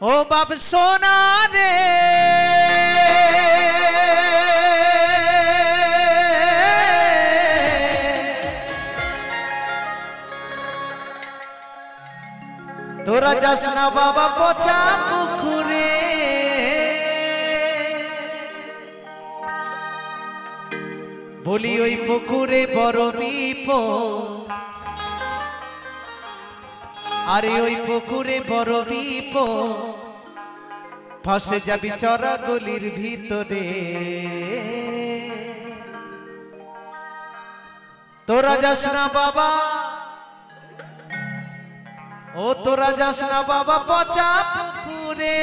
ও বাপ সোনা রে তোরা যাস না বাবা পচা পুকুরে বলি ওই পুকুরে বড় বিপদ আরে ওই পুকুরে বড় বিপদ ফাঁসে যাবি চড়া গলির ভিতরে তোরা যাস না বাবা ও তোরা যাস না বাবা পচা পুকুরে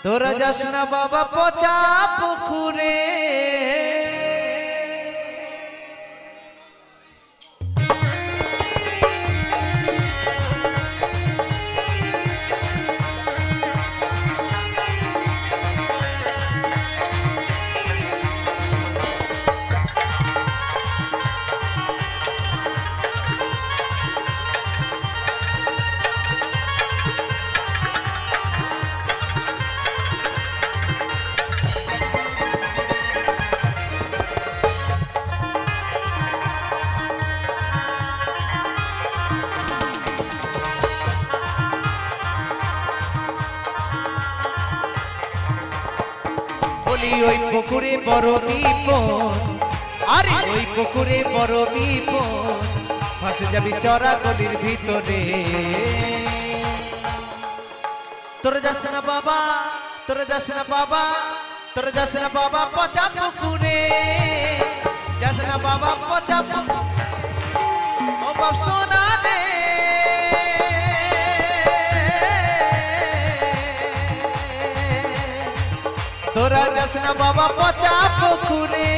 তোরা যাস না বাবা পচা পুকুরে ওই পুকুরে বড় বিপদ আরে ওই পুকুরে বড় বিপদ ফাঁসে যাবি চড়া গলির ভিতরে তোরা যাস না বাবা তোরা যাস না বাবা তোরা যাস না বাবা পচা পুকুরে যাস না বাবা পচা ও বাপ সোনা রে তোরা যাস না বাবা পচা পুকুরে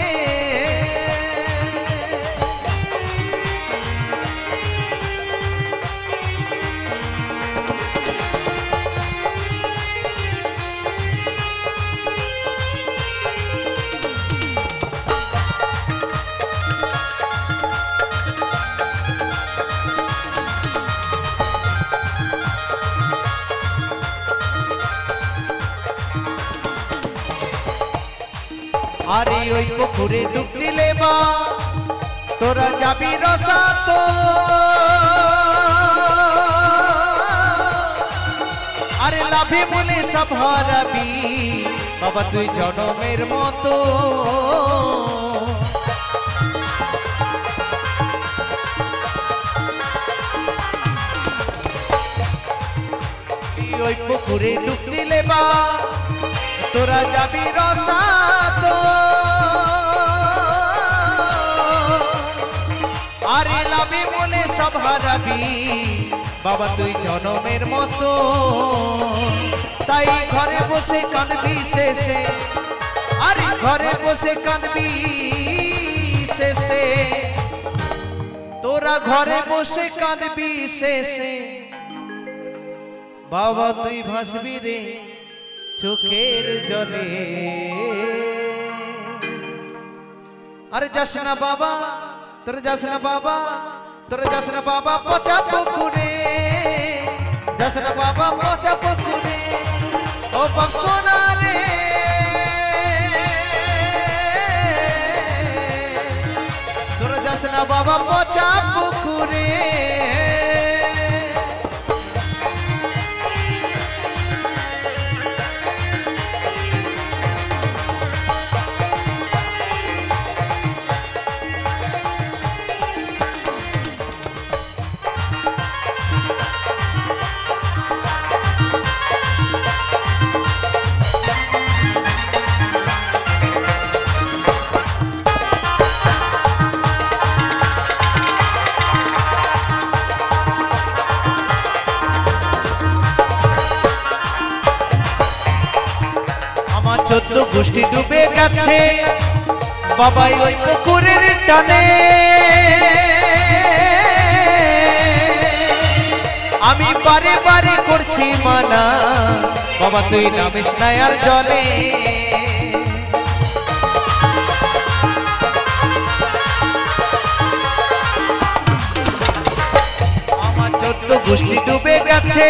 আরে ওই পুকুরে ডুব দিলে বা তোরা যাবি রসাত আরে লাভে বলে সব হারাবি বাবা তুই জনমের মতো ওই পুকুরে ডুব দিলে বা তোরা যাবি রসাত আরে লাভে বলে সব হারাবি বাবা তুই জনমের মতো তাই ঘরে বসে কাঁদবি শেষে আরে ঘরে বসে কাঁদবি শেষে তোরা ঘরে বসে কাঁদবি শেষে বাবা তুই ভাসবি রে চোখের জলে আরে যাস না বাবা তোরা যাস না বাবা তোরা যাস না বাবা পচা পুকুরে যাস না বাবা পচা পুকুরে ও বাপ সোনা রে তোরা যাস না বাবা পচা পুকুরে চোদ্দ গোষ্ঠী ডুবে গেছে বাবাই ওই পুকুরের টানে আমি বারে বারে করছি মানা বাবা তুই নামিস না আর জলে আমার 14 গোষ্ঠী ডুবে গেছে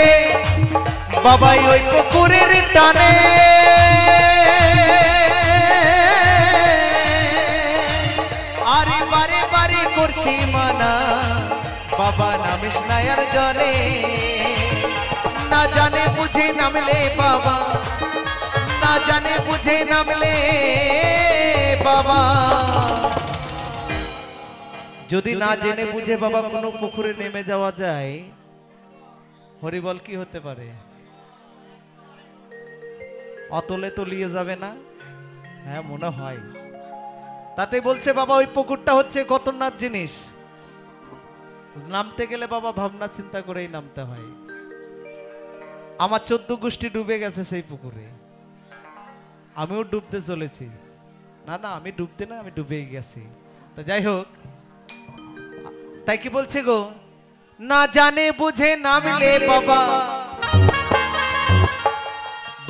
বাবাই ওই পুকুরের টানে। আরে বারে বারে করছি মানা বাবা নামিস না আর জলে, না জানে বুঝে নামলে বাবা, না জানে বুঝে নামলে বাবা। যদি না জেনে বুঝে বাবা কোনো পুকুরে নেমে যাওয়া যায়, হরিবল কি হতে পারে? অতলে তলিয়ে যাবে না? হ্যাঁ মনে হয়। তাতে বলছে বাবা ওই পুকুরটা হচ্ছে খতরনাক জিনিস, নামতে গেলে বাবা ভাবনা চিন্তা করেই নামতে হয়। আমার 14 গোষ্ঠী ডুবে গেছে সেই পুকুরে, আমিও ডুবতে চলেছি। না না আমি ডুবতে না, আমি ডুবেই গেছি। তা যাই হোক, তাই কি বলছে গো, না জানে বুঝে নামলে বাবা,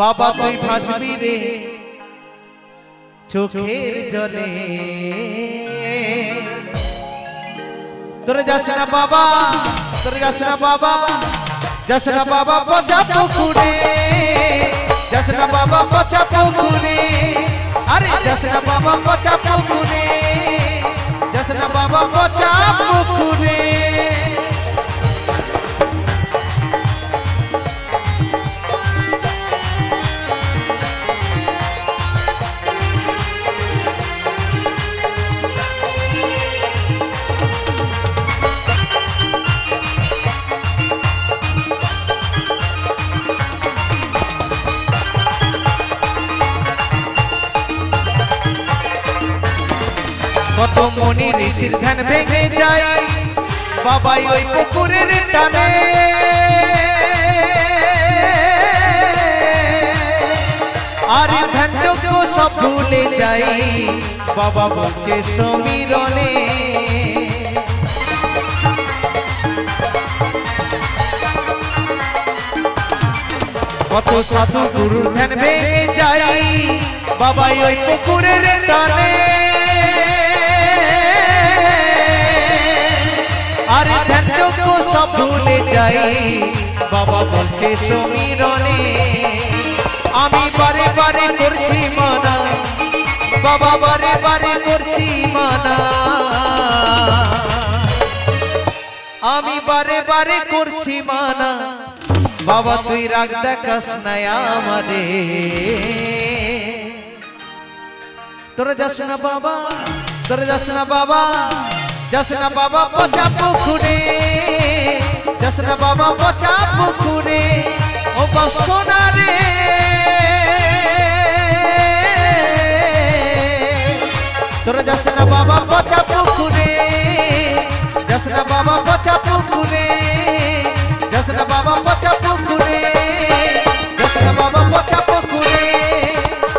বাবা তুই ভাসবি রে চোখের জলে। তোরে যাস না বাবা, তোরে যাস না বাবা, যাস না বাবা পচা পুকুরে, যাস না বাবা পচা পুকুরে। আরে যাস না বাবা পচা পুকুরে, যাস না বাবা পচা পুকুরে। কত মনি ঋষির ধ্যান ভেঙে যায় বাবাই ওই পুকুরের টানে। আর ধ্যান যোগ্য সব ভুলে যাই বাবা বলছে সমীরণে। কত সাধু গুরুর ধ্যান ভেঙে যাই বাবাই ওই পুকুরের টানে। আর ধ্যান যোগ্য সব ভুলে যাই বাবা বলছে সমীরণে। আমি বারে বারে করছি মানা বাবা, বারে বারে করছি মানা, আমি বারে বারে করছি মানা বাবা তুই রাগ দেখাস না আমারে। তোরে যাস না বাবা, তোরে যাস না বাবা, যাস না বাবা পচা পুকুরে, যাস না বাবা পচা পুকুরে। ও সোনা রে তোরে যাস না বাবা পচা পুকুরে, যাস না বাবা পচা পুকুরে, যাস না বাবা পচা পুকুরে, যাস না বাবা পচা পুকুরে।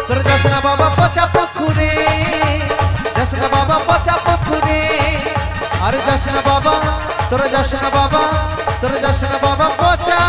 তোরে যাস না বাবা পচা পুকুরে, যাস না বাবা পচা পুকুরে। আরে যাস না বাবা, তোরে যাস না বাবা, তোরে যাস না বাবা পচা